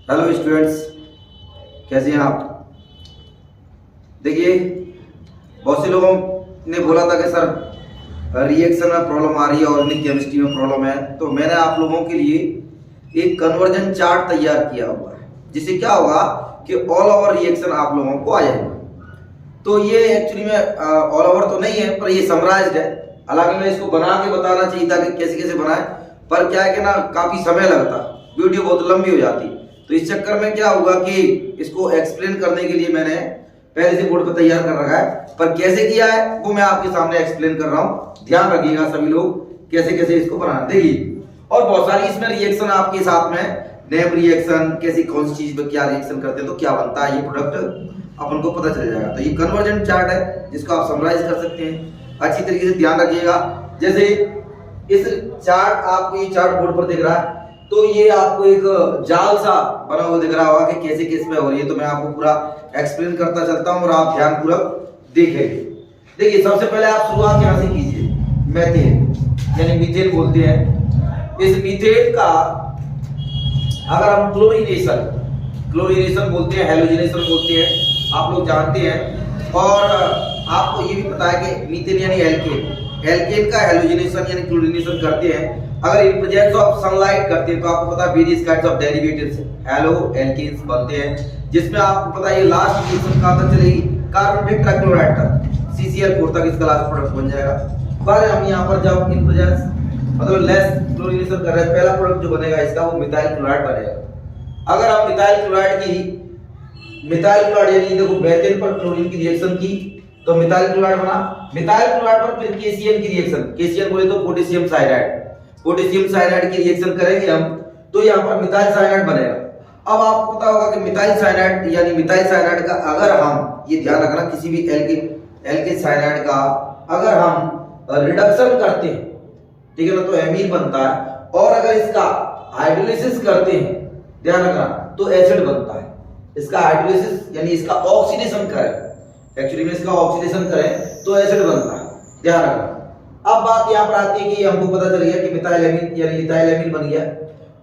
Hello students, कैसे हैं आप। देखिए, बहुत से लोगों ने बोला था कि सर रिएक्शन में प्रॉब्लम आ रही है, ऑर्गेनिक केमिस्ट्री में प्रॉब्लम है। तो मैंने आप लोगों के लिए एक कन्वर्जन चार्ट तैयार किया हुआ है, जिससे क्या होगा कि ऑल ओवर रिएक्शन आप लोगों को आ जाएगा। तो ये एक्चुअली में ऑल ओवर तो नहीं है, पर ये समराइज्ड है। हालांकि मैं इसको बना के बताना चाहिए था कि कैसे कैसे बनाए, पर क्या है कि ना काफ़ी समय लगता, वीडियो बहुत लंबी हो जाती। तो इस चक्कर में क्या हुआ कि इसको एक्सप्लेन करने के लिए मैंने पहले से बोर्ड पर तैयार कर रखा है, पर कैसे किया है वो मैं आपके सामने एक्सप्लेन कर रहा हूँ। ध्यान रखिएगा सभी लोग कैसे कैसे इसको बनाना। देखिए, और बहुत सारी इसमें रिएक्शन आपके साथ में, नेम रिएक्शन, कैसी कौन सी चीज पे क्या रिएक्शन करते हैं तो क्या बनता है, ये प्रोडक्ट अपन को पता चल जाएगा। तो ये कन्वर्जन चार्ट है, जिसको आप समराइज कर सकते हैं। अच्छी तरीके से ध्यान रखिएगा। जैसे इस चार्ट, आपको ये चार्ट बोर्ड पर दिख रहा है, तो ये आपको एक जाल सा बना हुआ दिख रहा होगा कि कैसे किस में हो रही है। तो मैं आपको पूरा एक्सप्लेन करता चलता हूँ और आप ध्यानपूर्वक देखेंगे। देखिए, सबसे पहले आप शुरुआत यहाँ से कीजिए। मीथेन यानी मीथेन बोलते हैं। इस मीथेन का अगर हम क्लोरीनेशन बोलते हैं, हेलोजिनेशन बोलते हैं, आप लोग जानते हैं। और आपको ये भी पता है कि मीथेन यानी एल्केन का हेलोजिनेशन यानी क्लोरीनेशन करते हैं अगर इन प्रेजेंस ऑफ सनलाइट करते हैं। तो आपको पता है various kinds of derivatives haloalkanes बनते हैं, जिसमें आपको पता है ये लास्ट रिएक्शन कहां तक चलेगी, कार्बन टेट्राक्लोराइड तक, CCl4 तक इसका लास्ट प्रोडक्ट बन जाएगा। पर हम यहां पर जब इन प्रेजेंस मतलब लेस क्लोरीनेशन कर रहे हैं, पहला प्रोडक्ट जो बनेगा इसका वो मिथाइल क्लोराइड बनेगा। अगर हम मिथाइल क्लोराइड यानी देखो बेंजीन पर क्लोरीन की रिएक्शन की तो मिथाइल क्लोराइड बना। मिथाइल क्लोराइड पर फिर KCl की रिएक्शन, KCl बोले तो पोटेशियम साइनाइड की रिएक्शन करेंगे हम, तो यहाँ पर मिथाइल साइनाइड बनेगा। अब आपको पता होगा कि मिथाइल साइनाइड का अगर हम, ये ध्यान रखना, किसी भी एल्किल साइनाइड का अगर हम रिडक्शन करते हैं, ठीक है ना, तो एमीन बनता है। और अगर इसका हाइड्रोलिसिस करते हैं, ध्यान रखना, तो एसिड बनता है। इसका हाइड्रोलिसिस यानी इसका ऑक्सीडेशन करें, एक्चुअली में इसका ऑक्सीडेशन करें तो एसिड बनता है, ध्यान रखना। अब बात यहाँ पर आती है कि हमको पता चल गया कि मिथाइल एमीन यानी इथाइल एमीन बन गया।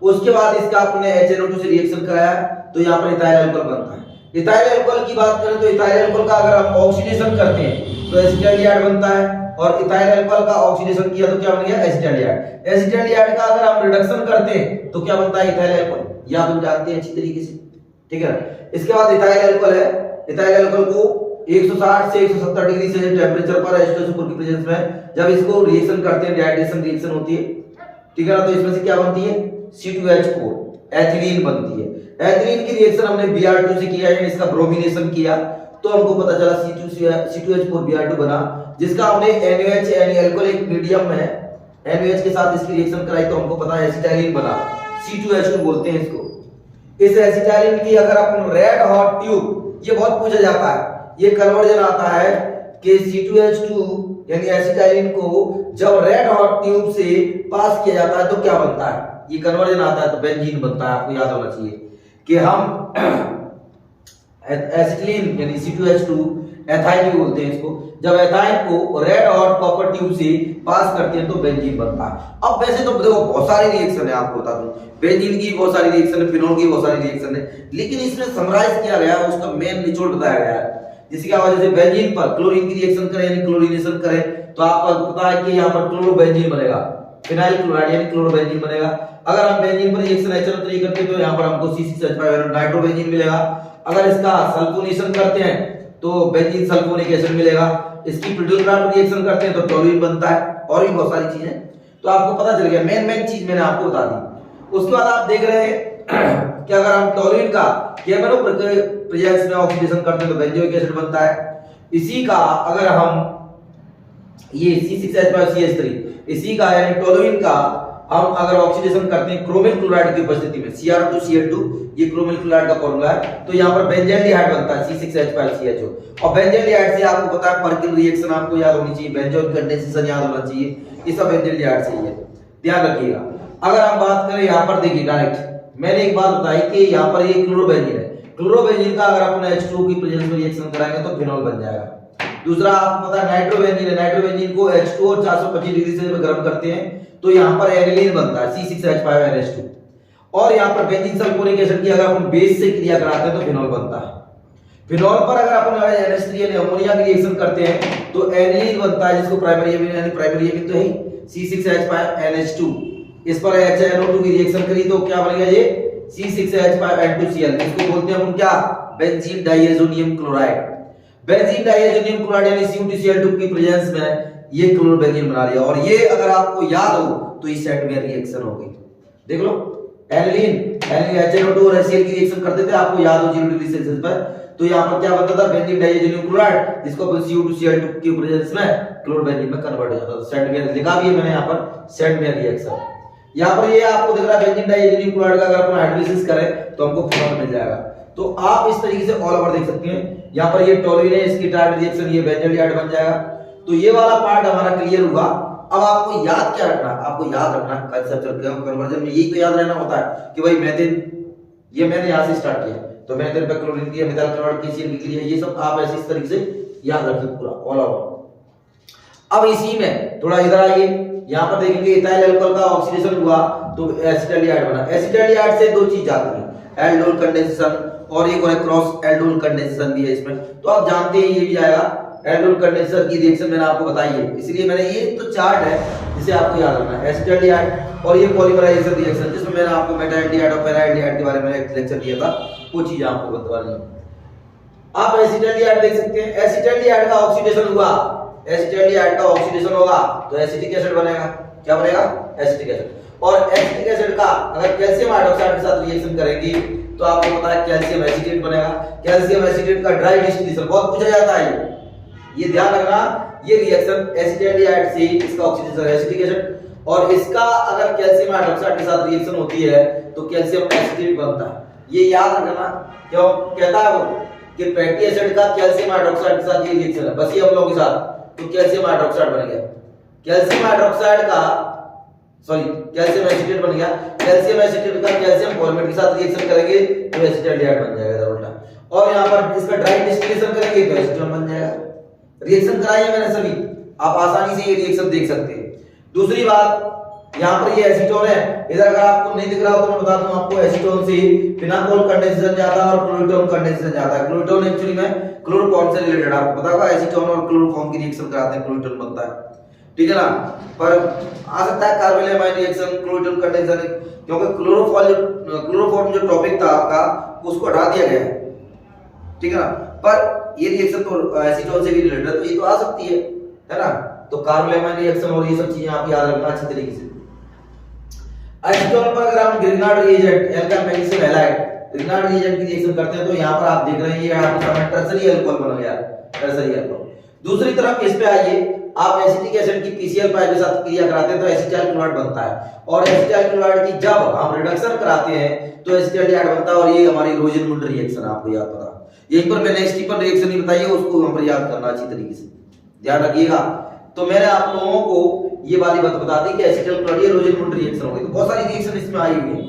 उसके बाद इसका आपने HNO2 से रिएक्शन कराया तो यहाँ पर इथाइल अल्कोहल बनता है। इथाइल अल्कोहल की बात करें तो इथाइल अल्कोहल का अगर हम ऑक्सीडेशन करते हैं तो एसिटाल्डिहाइड बनता है। और इथाइल अल्कोहल का ऑक्सीडेशन किया तो क्या बन गया, एसिटाल्डिहाइड। एसिटाल्डिहाइड का अगर हम रिडक्शन करते हैं तो क्या बनता है, इथाइल अल्कोहल। या तुम जानते हैं अच्छी तरीके से, ठीक है। इसके बाद इथाइल अल्कोहल है। इथाइल अल्कोहल को 160 से 170 डिग्री सेल्सियस टेंपरेचर पर H2SO4 की प्रेजेंस में जब इसको रिएक्शन करते हैं, डिहाइड्रेशन रिएक्शन होती है, ठीक है ना, तो इसमें से क्या बनती है, C2H4 एथिलीन बनती है। एथिलीन की रिएक्शन हमने Br2 से किया, यानी इसका ब्रोमिनेशन किया, तो हमको पता चला C2H4 Br2 बना, जिसका हमने NaOH यानी अल्कोहलिक मीडियम में NaOH के साथ इसकी रिएक्शन कराई तो हमको पता है एसिटाइलिन बना, C2H2 बोलते हैं इसको। इस एसिटाइलिन की अगर अपन रेड हॉट ट्यूब, ये बहुत पूछा जाता है, ये कन्वर्जन आता है कि C2H2 यानी एसिटाइलिन को जब रेड हॉट ट्यूब से पास किया जाता है तो क्या बनता है, ये कन्वर्जन आता है तो बेंजीन बनता है। आपको याद होना चाहिए कि हम एसिटिलीन यानी C2H2 एथाइन भी बोलते हैं इसको, जब एथाइन को रेड हॉट कॉपर ट्यूब से पास करते हैं तो बेंजीन बनता है। अब वैसे तो देखो बहुत सारी रिएक्शन है, आपको बता दूं, बेंजीन की बहुत सारी रिएक्शन है, फिनोल की बहुत सारी रिएक्शन है, लेकिन इसमें समराइज किया गया, उसका मेन निचोड़ बताया गया है। जिसकी वजह से बेंजीन पर क्लोरीन की रिएक्शन करें यानी क्लोरीनेशन करें तो आपको पता है कि यहाँ पर क्लोरोबेंजीन बनेगा, फिनाइल क्लोराइड यानी क्लोरोबेंजीन बनेगा। अगर हम बेंजीन पर रिएक्शन HNO3 करते हैं तो यहाँ पर हमको C6H5 नाइट्रोबेंजीन मिलेगा। अगर इसका सल्फोनेशन करते हैं तो बेंजीन सल्फोनिक एसिड मिलेगा। इसकी प्यूरिल रिएक्शन करते हैं तो टोलुइन बनता है, और भी बहुत सारी चीजें। तो आपको पता चल गया, मेन चीज मैंने आपको बता दी। उसके बाद आप देख रहे हैं कि अगर हम टोलुइन का केमिकल प्रेजेंस में ऑक्सीडेशन करते हैं तो बेंजोइक एसिड बनता है। इसी का अगर हम ये C6H5CH3, इसी का यानी टोलुइन का हम अगर ऑक्सीडेशन करते हैं क्रोमिल क्लोराइड की उपस्थिति में, Cr2Cl2, ये क्रोमिल क्लोराइड का फॉर्मूला है, तो यहाँ पर बेंजोइक बनता है C6H5CHO। और बेंजोइक से आपको पता है पर्किल रिएक्शन आपको याद होनी चाहिए, बेंजोइक कंडेंसेशन याद होना चाहिए, ये सब बेंजोइक से ही है, ध्यान रखिएगा। अगर हम बात करें यहाँ पर, देखिए डायरेक्ट मैंने एक बात बताई कि यहाँ पर ये क्लोरोबेंजीन है, क्लोरोबेंजीन का अगर अपन H2 की प्रेजेंस में रिएक्शन कराएंगे तो फिनोल बन जाएगा। दूसरा आपको पता है नाइट्रोबेंजीन है, नाइट्रोबेंजीन को H2 और 425 डिग्री सेल्सियस में गर्म करते हैं तो यहाँ पर एनिलीन बनता है C6H5NH2। और यहाँ पर बेंजीन सल्फ्यूरिक एसिड की अगर अपन बेस से क्रिया कराते हैं तो फिनॉल बनता है। फिनॉल पर अगर अपन NH3 यानी अमोनिया की रिएक्शन करते हैं तो एनिलीन बनता है, जिसको प्राइमरी एमीन यानी प्राइमरी एमीन तो है C6H5NH2। इस पर HNO2 की रिएक्शन करी तो क्या बन गया ये C6H5N2Cl, इसको बोलते हैं हम क्या, benzene diazonium chloride. Benzene diazonium chloride यानी CuTCl2 की प्रेजेंस में ये क्लोरोबेंजीन बना लिया। और ये अगर आपको याद हो तो इस सेट में रिएक्शन होगी, देख लो एनिलीन HNO2 और HCl की रिएक्शन करते थे, आपको याद हो 0 डिग्री सेल्सियस पर, तो यहाँ पर क्या बनता था बेंजीन डाइएजोनियम क्लोराइड, जिसको अपन CuTCl2 की प्रेजेंस में क्लोरोबेंजीन में कन्वर्ट हो जाता था। सेट में लिखा भी है मैंने यहाँ पर सेट में रिएक्शन। यहाँ पर ये आपको दिख रहा है बेंजीन डाइएजोनियम क्लोराइड का अगर अपन हाइड्रोलिसिस करें तो हमको फिनॉल मिल जाएगा। तो आप इस तरीके से ऑल ओवर देख सकते हैं। यहाँ पर ये टोल्यूइन है, इसकी टारगेट रिएक्शन ये बेंजोइड बन जाएगा। तो ये वाला पार्ट हमारा क्लियर हुआ। अब आपको याद क्या रखना, आपको याद रखना कंसेप्चुअल कन्वर्जन में यही तो याद रहना होता है कि भाई मेथिन, ये मैंने यहाँ से स्टार्ट किया तो मेथिन पे क्लोरीन किया, मिथाइल क्लोराइड KCl की क्रिया, ये सब आप ऐसे इस तरीके से याद रखिए पूरा ऑल ओवर। अब इसी में थोड़ा इधर आइए, यहाँ पर देखेंगे इथाइल अल्कोहल का ऑक्सीडेशन हुआ तो एसिटाल्डिहाइड बना। एसिटाल्डिहाइड से दो चीज जाती है, एल्डोल कंडेंसेशन और एक और क्रॉस एल्डोल कंडेंसेशन भी है इसमें, तो आप जानते हैं ये भी आएगा। एल्डोल कंडेंसर की रिएक्शन मैंने आपको बताई है, इसलिए मैंने ये तो चार्ट है जिसे आपको याद रखना है। एसिटाल्डिहाइड और ये पॉलीमराइजेशन रिएक्शन, जिसमें मैंने आपको मेटाल्डिहाइड और पैराल्डिहाइड के बारे में एक लेक्चर दिया था, वो चीज आपको बतानी है। आप एसिटाल्डिहाइड देख सकते हैं, एसिटाल्डिहाइड का ऑक्सीडेशन हुआ, एसिटाल्डिहाइड का ऑक्सीडेशन होगा तो एसिटिक एसिड बनेगा। क्या बनेगा? Acetic acid. और एसिटिक एसिड का अगर कैल्शियम हाइड्रोक्साइड के साथ रिएक्शन करेंगे तो आपको पता है कैल्शियम एसिटेट बनेगा। कैल्शियम एसिटेट का ड्राई डिस्टिलेशन बहुत पूछा जाता है, ये ध्यान रखना। ये रिएक्शन एसिटाल्डिहाइड से इसका ऑक्सीडेशन एसिटिक एसिड, और इसका अगर कैल्शियम हाइड्रोक्साइड के साथ रिएक्शन होती है तो कैल्शियम एसिटेट बनता है। ये याद रखना। क्यों कहता है वो कि फैटी एसिड का कैल्शियम हाइड्रोक्साइड के साथ ये रिएक्शन है, बस ये हम लोगों के साथ, तो कैल्शियम हाइड्रोक्साइड बन गया। कैल्शियम हाइड्रोक्साइड का कैल्शियम एसिटेट बन गया। कैल्शियम एसिटेट का कैल्शियम फॉर्मेट के साथ रिएक्शन करेंगे तो एसिटाल्डिहाइड बन जाएगा उल्टा, और यहां पर इसका ड्राई डिस्टिलेशन करेंगे तो एसीटोन बन जाएगा। रिएक्शन कराई है मैंने सभी, आप आसानी से ये रिएक्शन देख सकते हैं। दूसरी बात, यहाँ पर ये एसीटोन है, इधर अगर आपको नहीं दिख रहा हो तो मैं बता दूं आपको, एसीटोन से फिनाकोल कंडेंसेशन जाता है और क्लोरोटोन कंडेंसेशन जाता है। क्लोरोटोन एक्चुअली में क्लोरोफॉर्म से रिलेटेड, आपको पता होगा एसीटोन और क्लोरोफॉर्म की रिएक्शन कराते हैं, क्लोरोटोन बनता है, ठीक है ना। पर आ सकता है कार्बोनिल अमाइन रिएक्शन क्लोरोटोन कंडेंसेशन, क्योंकि क्लोरोफॉर्म जो टॉपिक था आपका उसको हटा दिया गया है, ठीक है ना। पर ये रिएक्शन तो एसीटोन से भी रिलेटेड है, तो ये तो आ सकती है ना। तो कार्बोनिल अमाइन रिएक्शन और ये सब चीजें आप याद रखना अच्छे तरीके से। एसीटोन पर अगर हम Grignard reagent alkyl magnesium halide Grignard reagent की रिएक्शन करते हैं तो यहां पर आप देख रहे हैं ये आपका टर्सरी अल्कोहल बन गया, टर्सरी अल्कोहल। दूसरी तरफ इस पे आइए, आप एसिटिक एसिड की PCl5 के साथ क्रिया कराते हैं तो एसिटाइल क्लोराइड बनता है, और एसिटाइल क्लोराइड की जब हम रिडक्शन कराते हैं तो एसिटाल्डिहाइड बनता है, और ये हमारी रोजेनमुंड रिएक्शन आपको याद पता। यहीं पर मैंने स्टीफन रिएक्शन नहीं बताई है, उसको हम पर याद करना अच्छी तरीके से, ध्यान रखिएगा। तो मैंने आप लोगों को ये वाली बात बता दी कि एसिटाइल क्लोराइड रोजेनमुंड रिएक्शन हो गई, तो बहुत सारी रिएक्शन इसमें आई हुई है।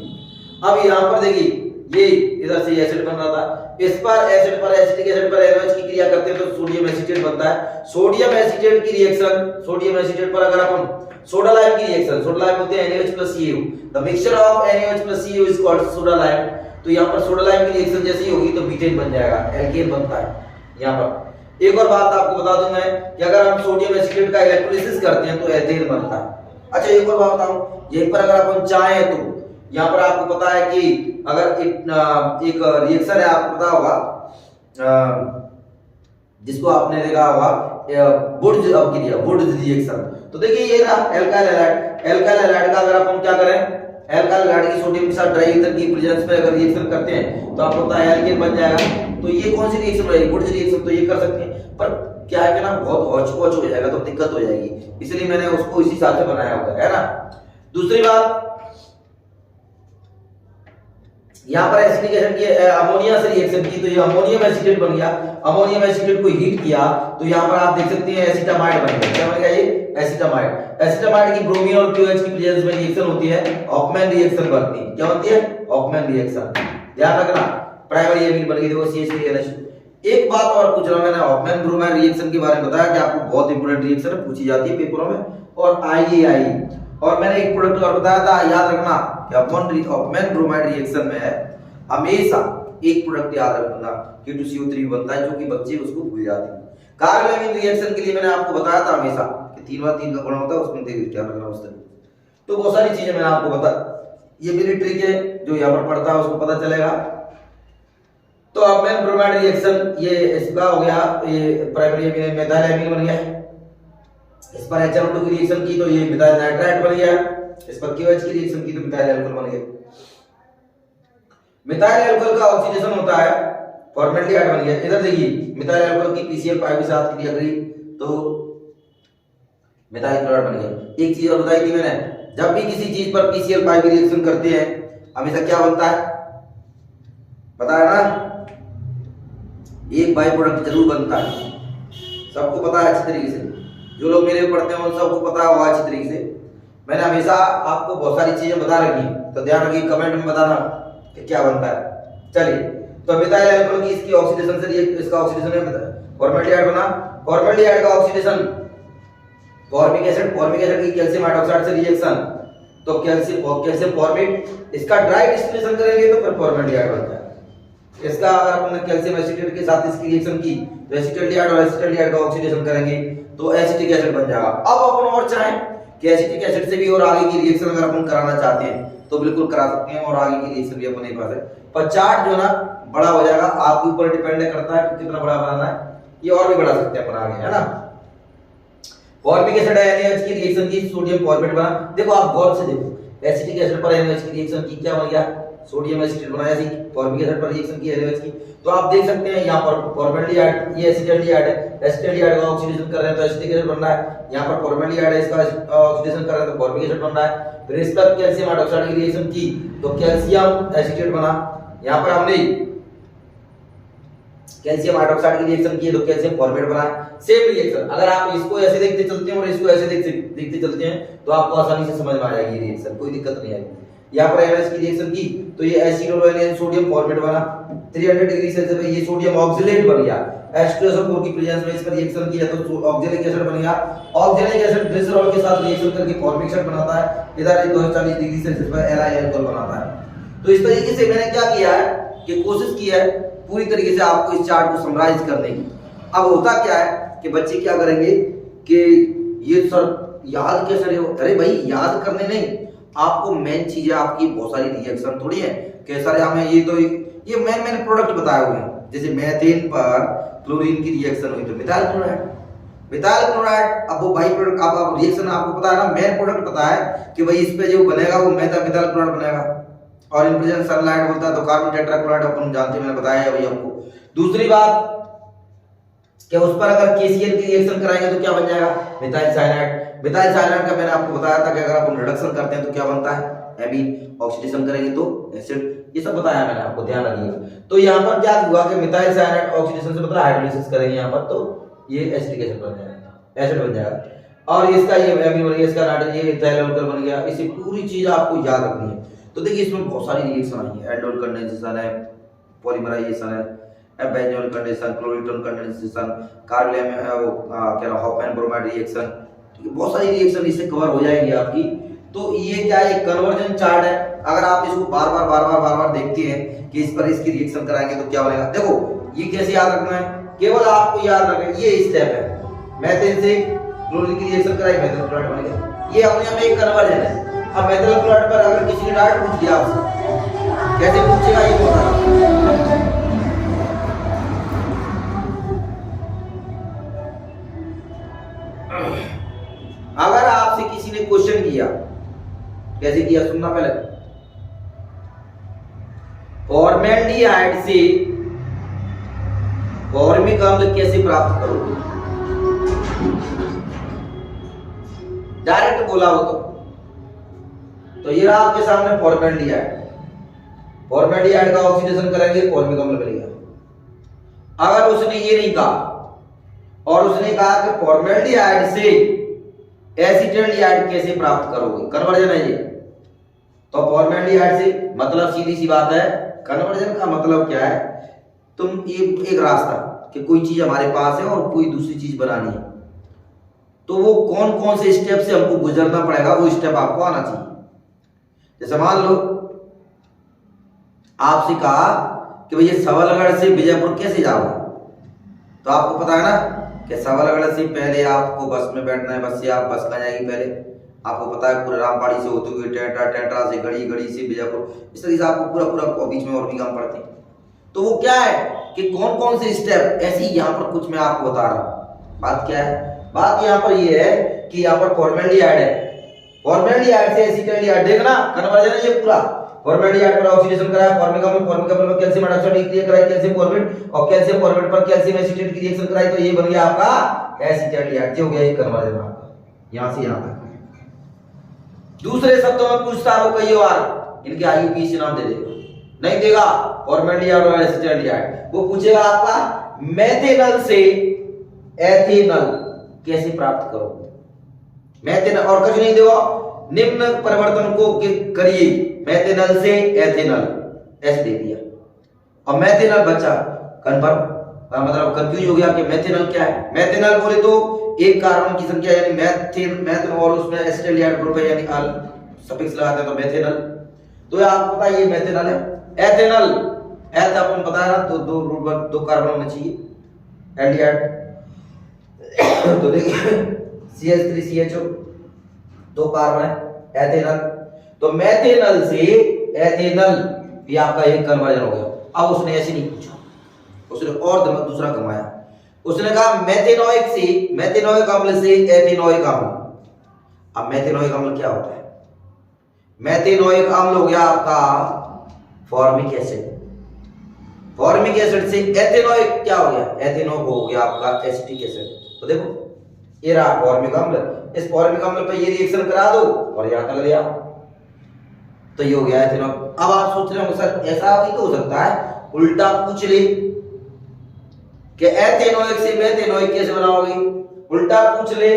अब यहां पर देखिए, ये इधर से एसिड बन रहा था, इस पर एसिड पर एसिटिक एसिड पर NaOH की क्रिया करते हैं तो सोडियम एसीटेट बनता है। सोडियम एसीटेट की रिएक्शन, सोडियम एसीटेट पर अगर अपन सोडा लाइम की रिएक्शन, सोडा लाइम बोलते हैं NaOH+Cl, the mixture of NaOH+Cl is called soda lime. तो यहां पर सोडा लाइम की रिएक्शन जैसी होगी तो मीथेन बन जाएगा, एल्केन बनता है यहां पर। एक और बात आपको बता दूं मैं कि अगर हम सोडियम एसीटेट का इलेक्ट्रोलिसिस करते हैं तो एथेन बनता है। अच्छा एक और बात बताऊं, यहीं पर अगर अपन चाहें तो यहाँ पर आपको पता है कि अगर एक रिएक्शन है, आपको पता होगा जिसको आपने देखा होगा वुड्स अपक्रिया, वुड्स रिएक्शन। तो देखिए ये ना एल्काइल हैलाइड, एल्काइल हैलाइड का अगर अपन क्या करें, एल्काइल हैलाइड की सोडियम के साथ ड्राई ईथर की प्रेजेंस में अगर रिएक्शन करते हैं तो आपको पता है एल्केन बन जाएगा। तो ये कौन सी रिएक्शन है? Wurtz reaction. तो ये कर सकते हैं, पर क्या है कि ना बहुत हौच-पौच हो जाएगा तो दिक्कत हो जाएगी, इसलिए मैंने उसको इसी हिसाब से बनाया हुआ है ना। दूसरी बात, यहाँ पर एसिटिक एसिड की अमोनिया से रिएक्शन की तो ये अमोनियम एसीटेट बन गया। अमोनियम एसीटेट को हीट किया तो यहाँ पर आप देख सकते हैं एसिटामाइड बन गया। क्या बन गया? ये एसिटामाइड। एसिटामाइड की ब्रोमीन और QH की प्रेजेंस में रिएक्शन होती है, ऑफमैन रिएक्शन बनती है। क्या बनती है? Hoffman reaction. ध्यान रखना, प्राइमरी एमीन बन गई, देखो CH3NH2। एक बात और पूछ रहा हूं मैंने, ऑफमैन ब्रोमाइन रिएक्शन के बारे में बताया कि आपको बहुत इंपॉर्टेंट रिएक्शन है, पूछी जाती है पेपरों में और आएगी। और मैंने एक प्रोडक्ट और बताया था, याद रखना कि अमोन ब्रोमाइड रिएक्शन में है हमेशा एक प्रोडक्ट याद रखना K2CO3 बनता है, जो कि बच्चे उसको भूल जाते हैं। कार्बोनिल रिएक्शन के लिए मैंने आपको बताया था हमेशा कि 3 का गुण होता है, उसमें ध्यान रखना उस तरह। तो बहुत सारी चीजें मैंने आपको बता, ये मेरी ट्रिक है जो यहाँ पर पढ़ता है उसको पता चलेगा। तो अमोन ब्रोमाइड रिएक्शन ये इसका हो गया, ये प्राइमरी अमीन मेथाइल एमीन बन गया। इस पर HNO2 की रिएक्शन की तो ये मिथाइल नाइट्राइट बन गया। इस पर KOH की रिएक्शन की तो मिथाइल अल्कोहल बन गया। मिथाइल अल्कोहल का ऑक्सीडेशन होता है फॉर्मेल्डिहाइड बन गया। इधर देखिए मिथाइल अल्कोहल की PCl5 के साथ क्रिया करी तो मिथाइल क्लोराइड बन गया। एक चीज और बताई थी मैंने, जब भी किसी चीज पर PCl5 की रिएक्शन करते हैं हमेशा क्या बनता है पता है ना, एक बाई प्रोडक्ट जरूर बनता है। सबको पता है अच्छी तरीके से, जो लोग मेरे पढ़ते हैं उन सबको पता होगा अच्छी तरीके से। मैंने हमेशा आपको बहुत सारी चीजें बता रखी, तो ध्यान रखिए कमेंट में बताना कि क्या बनता है। चलिए, तो मिथाइल अल्कोहल की इसकी ऑक्सीडेशन से इसका ऑक्सीडेशन है फॉर्मेल्डिहाइड बना। फॉर्मेल्डिहाइड का ऑक्सीडेशन फॉर्मिक एसिड की कैल्शियम हाइड्रोक्साइड से रिएक्शन, तो कैल्शियम फॉर्मेट, इसका ड्राई डिस्टिलेशन करेंगे तो फिर फॉर्मेल्डिहाइड बनता है। इसका अगर अपन कैल्शियम एसीटेट के साथ इसकी रिएक्शन की तो एसीटल्डिहाइड और एसीटल्डिहाइड का ऑक्सीडेशन करेंगे तो एसिटिक एसिड बन जाएगा। अब अपन और चाहें कि एसिटिक एसिड से भी और आगे की रिएक्शन अगर अपन कराना चाहते हैं तो बिल्कुल करा सकते हैं, और आगे की रिएक्शन भी अपने पास है। पर चार्ट जो ना बड़ा हो जाएगा, आपके ऊपर डिपेंड करता है कि कितना बड़ा बनाना है, ये और भी बढ़ा सकते हैं अपन आगे, है ना। फॉर्मिक एसिड NaOH की रिएक्शन की सोडियम फॉर्मेट बना। देखो आप गौर से देखो, एसिटिक एसिड पर NaOH की रिएक्शन की क्या बन गया, सोडियम एसिटेट बनाया। ऐसी फॉर्मिक एसिड पर रिएक्शन की NaOH की, तो आप देख सकते हैं यहाँ पर फॉर्मेल्डिहाइड, ये एसिटल्डिहाइड है, एसिटल्डिहाइड का ऑक्सीडेशन कर रहे हैं तो एसिटिक एसिड बन रहा है। यहाँ पर फॉर्मेल्डिहाइड है, इसका ऑक्सीडेशन कर रहे हैं तो फॉर्मिक एसिड बन रहा है। फिर इस पर कैल्शियम हाइड्रोक्साइड की रिएक्शन की तो कैल्शियम एसिटेट बना। यहाँ पर हमने कैल्शियम हाइड्रोक्साइड की रिएक्शन की तो कैल्शियम फॉर्मेट बना। सेम रिएक्शन, अगर आप इसको ऐसे देखते चलते हैं और इसको ऐसे देखते चलते हैं तो आपको आसानी से समझ में आ जाएगी रिएक्शन, कोई दिक्कत नहीं आएगी। यहाँ पर NaOH की रिएक्शन की तो ये एसिडोनिल सोडियम फॉर्मेट बना। 300 डिग्री सेल्सियस पे ये सोडियम ऑक्सलेट बन गया। H2SO4 की प्रेजेंस में इस पर रिएक्शन किया तो ऑक्सैलिक एसिड बन गया। ऑक्सैलिक एसिड ग्लिसरॉल के साथ रिएक्शन करके फॉर्मिक एसिड बनाता है। इधर 240 डिग्री सेल्सियस पर एल्काइल अल्कोहल बनाता है। तो इस तरीके से मैंने क्या किया है कि कोशिश की है पूरी तरीके से आपको इस चार्ट को समराइज करने की। अब होता क्या है कि बच्चे क्या करेंगे कि ये सर याद कैसे रहे हो, अरे भाई याद करने नहीं, आपको मेन चीज है आपकी बहुत सारी रिएक्शन थोड़ी है कैसा रहे हमें, ये मेन प्रोडक्ट बताए हुए हैं। जैसे मेथेन पर क्लोरीन की रिएक्शन हुई तो मिथाइल क्लोराइड, अब वो बाई प्रोडक्ट आप रिएक्शन आपको पता है ना, मेन प्रोडक्ट पता है कि भाई इस पे जो बनेगा वो मिथाइल क्लोराइड बनेगा। और इन प्रेजेंस सनलाइट होता है तो कार्बन टेट्राक्लोराइड अपन जानते हैं, मैंने बताया है अभी आपको। दूसरी बात कि उस पर अगर KCl की रिएक्शन कराएंगे तो क्या बन जाएगा, मिथाइल साइनाइड। मिथाइल साइनाइड का मैंने आपको बताया था कि अगर अपन रिडक्शन करते हैं तो क्या बनता है, एमीन। ऑक्सीडेशन करेंगे तो एसिड, ये सब बताया मैंने आपको, ध्यान रखिएगा। तो यहाँ पर क्या हुआ कि मिथाइल साइनाइड ऑक्सीडेशन से मतलब हाइड्रोलिसिस करेंगे यहाँ पर तो ये एसिटिक एसिड बन जाएगा, एसिड बन जाएगा। और इसका ये एमीन बन गया, इसका नाइट्रोजन ये इथाइल अल्कोहल बन गया। इसी पूरी चीज आपको याद रखनी है। तो देखिए इसमें बहुत सारी रिएक्शन आई है, एल्डोल कंडेंसेशन है, पॉलीमराइजेशन है, बेंजोल कंडेंसेशन, क्लोरीटोन कंडेंसेशन, कार्बोनिल क्या नाम हॉफमैन ब्रोमाइड रिएक्शन, बहुत सारी रिएक्शन इससे कवर हो जाएगी आपकी। तो ये क्या है, कन्वर्जन चार्ट है। अगर आप इसको बार बार देखते हैं कि इस पर इसकी रिएक्शन कराएंगे तो क्या बनेगा, देखो ये कैसे याद रखना है, केवल आपको याद रखना है ये स्टेप है। मेथेन से क्लोरीन की रिएक्शन कराई, मेथेन क्लोराइड बनेगा। ये अपने आप में एक कन्वर्जन है। अब मेथेन क्लोराइड पर अगर किसी ने डायरेक्ट पूछ लिया आपसे, कैसे पूछेगा ये बोलना। अगर आपसे किसी ने क्वेश्चन किया, कैसे किया सुनना पहले, फॉर्मेल्डिहाइड से फॉर्मिक अम्ल कैसे प्राप्त करोगे, डायरेक्ट बोला हो तो ये रहा आपके सामने फॉर्मेल्डिहाइड। फॉर्मेल्डिहाइड का ऑक्सीडेशन करेंगे फॉर्मिक अम्ल बनेगा। अगर उसने ये नहीं कहा और उसने कहा कि फॉर्मेल्डिहाइड से एसिटल्डिहाइड कैसे प्राप्त करोगे, कन्वर्जन है ये। तो फॉर्मेल्डिहाइड से मतलब सीधी सी बात है, कन्वर्जन का मतलब क्या है, तुम एक रास्ता कि कोई चीज हमारे पास है और कोई दूसरी चीज बनानी है, तो वो कौन कौन से स्टेप से हमको गुजरना पड़ेगा, वो स्टेप आपको आना चाहिए। जैसे मान लो आपसे कहा कि भैया सबलगढ़ से विजयपुर कैसे जाओगे, तो आपको पता है ना कि सबलगढ़ से पहले आपको बस में बैठना है, बस से आप बस में जाएगी पहले, आपको पता है पूरा रामबाड़ी से होते हुए टेंटा, टेंटा से गढ़ी, गढ़ी से विजयपुर, इस तरीके से आपको पूरा पूरा बीच में और भी काम पड़ते हैं। तो वो क्या है कि कौन कौन से स्टेप, ऐसी यहाँ पर कुछ मैं आपको बता रहा हूँ। बात क्या है, बात यहाँ पर ये है कि यहाँ पर फॉर्मेल्डिहाइड है, फॉर्मेल्डिहाइड से एसिटाल्डिहाइड, देखना कन्वर्जन है ये पूरा। फॉर्मेल्डिहाइड पर ऑक्सीडेशन कराया, फॉर्मिक अम्ल, फॉर्मिक अम्ल में कैल्शियम हाइड्रोक्साइड रिएक्शन कराई, कैल्शियम फॉर्मेट, और कैल्शियम फॉर्मेट पर कैल्शियम एसीटेट की रिएक्शन कराई, तो ये बन गया आपका एसिटाल्डिहाइड। हो गया ये कन्वर्जन आपका, यहाँ से यहाँ तक। दूसरे शब्दों में पूछता हो कई बार, इनके आईयूपीएसी नाम दे देगा, नहीं देगा फॉर्मेल्डिहाइड और एसिटाल्डिहाइड, वो पूछेगा आपका मेथेनॉल से एथेनॉल कैसे प्राप्त करोगे, मेथेनॉल और कुछ नहीं देगा, निम्न परिवर्तन को करिए मेथेनॉल से एथेनॉल, ऐसे दे दिया। और मेथेनॉल बच्चा कंफर्म मतलब कंफ्यूज हो गया कि मेथेनॉल क्या है। मेथेनॉल बोले तो एक कार्बन की संख्या यानी मेथेन और उसमें एसिटाल्डिहाइड ग्रुप है, यानी अल सफिक्स लगाते हैं तो मेथेनॉल, तो आपको पता है ये मेथेनॉल है। एथेनॉल, एथ अपन पता है ना, तो दो कार्बन होने चाहिए एल्डिहाइड, तो देखिए CH3CHO दो कार्बन है एथेनॉल, तो मेथेनॉल से एथेनॉल भी आपका एक कन्वर्जन हो गया। अब उसने ऐसे नहीं पूछा, उसने और दूसरा कमाया, उसने कहा मेथेनोइक से, मेथेनोइक अम्ल से एथेनोइक अम्ल। अब मेथेनोइक अम्ल क्या होता है, मेथेनोइक अम्ल हो गया आपका फॉर्मिक एसिड, फॉर्मिक एसिड से एथेनोइक क्या हो गया, एथेनोइक हो गया आपका एसिटिक एसिड। तो देखो ये रहा फॉर्मिक अम्ल, इस फॉर्मिक अम्ल पे ये रिएक्शन करा दो और यहां तक ले आओ, तो ये हो गया एथेनोइक। अब आप सोच रहे हो सर ऐसा भी तो हो सकता है, उल्टा पूछ ले कि एथेनोइक से मेथेनोइक कैसे बनाओगे, उल्टा पूछ ले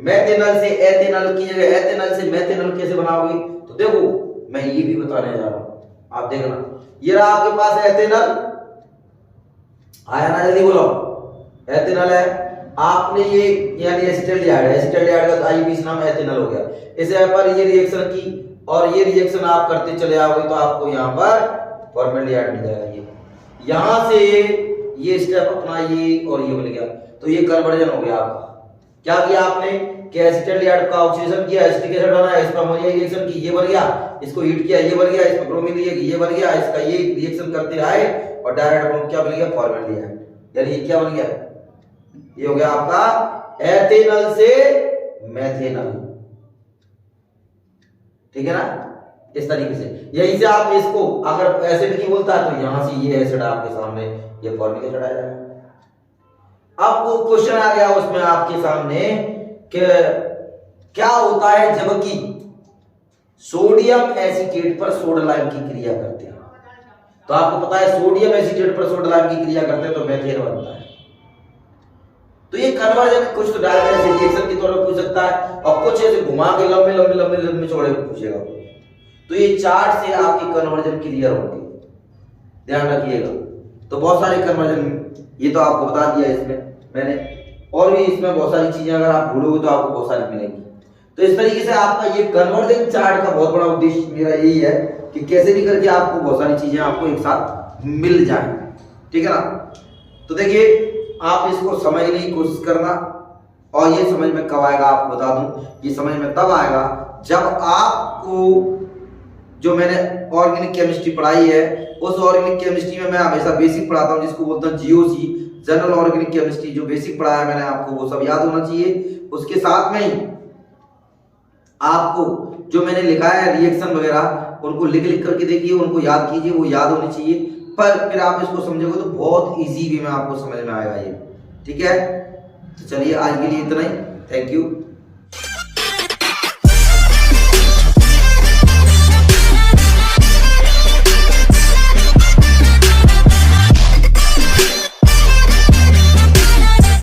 मेथेनॉल से एथेनॉल की जगह एथेनॉल से मेथेनॉल कैसे बनाओगे। तो देखो मैं ये भी बताने जा रहा हूं, आप देखना, ये रहा आपके पास एथेनॉल, आया ना, जल्दी बोलो, एथेनॉल है, आपने ये यानी एसिटाल्डिहाइड है, एसिटाल्डिहाइड का आईयूपीएसी नाम एथेनॉल हो गया, इसे पर ये रिएक्शन की और ये रिएक्शन आप करते चले आओगे तो आपको यहाँ पर फॉर्मेल्डिहाइड मिल जाएगा। ये यहां से ये स्टेप अपना ये और ये मिल गया, तो ये कन्वर्जन हो गया आपका। क्या किया आपने कि एसिटाल्डिहाइड का ऑक्सीडेशन किया, एसिटिक एसिड बना, इस पर अमोनिया रिएक्शन की, ये बन गया, इसको हीट किया, ये बन गया, इस पर ब्रोमीन लिया, ये बन गया, इसका ये रिएक्शन करते आए और डायरेक्ट अपन क्या बन गया फॉर्मेल्डिहाइड, यानी ये क्या बन गया, ये हो गया आपका एथेनॉल से मेथेनॉल। ठीक है ना, इस तरीके से, यहीं से आप इसको अगर एसिड की बोलता है तो यहां से ये एसिड आपके सामने ये फॉर्मिक एसिड आ जाएगा। अब वो क्वेश्चन आ गया उसमें आपके सामने कि क्या होता है जबकि सोडियम एसीटेट पर सोडा लाइम की क्रिया करते हैं, तो आपको पता है सोडियम एसीटेट पर सोडा लाइम की क्रिया करते हैं तो मेथेन बनता है। तो ये कन्वर्जन कुछ तो डायरेक्ट ऐसे रिएक्शन के तौर पर पूछ सकता है और कुछ ऐसे घुमा के लंबे लंबे लंबे लंबे चौड़े पूछेगा। तो ये चार्ट से आपकी कन्वर्जन क्लियर होगी, ध्यान रखिएगा। तो बहुत सारे कन्वर्जन ये तो आपको बता दिया इसमें मैंने, और भी इसमें बहुत सारी चीजें अगर आप भूलोगे तो आपको बहुत सारी मिलेंगी। तो इस तरीके से आपका ये कन्वर्जन चार्ट का बहुत बड़ा उद्देश्य मेरा यही है कि कैसे भी करके आपको बहुत सारी चीजें आपको एक साथ मिल जाए। ठीक है ना, तो देखिए आप इसको समझने की कोशिश करना, और ये समझ में कब आएगा आपको बता दूं, ये समझ में तब आएगा जब आपको जो मैंने ऑर्गेनिक केमिस्ट्री पढ़ाई है उस ऑर्गेनिक केमिस्ट्री में मैं हमेशा बेसिक पढ़ाता हूं, जिसको बोलता हूं जीओसी, जनरल ऑर्गेनिक केमिस्ट्री, जो बेसिक पढ़ाया मैंने आपको वो सब याद होना चाहिए। उसके साथ में ही आपको जो मैंने लिखा है रिएक्शन वगैरह उनको लिख लिख करके देखिए, उनको याद कीजिए, वो याद होनी चाहिए, पर फिर आप इसको समझोगे तो बहुत इजी वे में आपको समझ में आएगा ये। ठीक है, तो चलिए आज के लिए इतना ही, थैंक यू।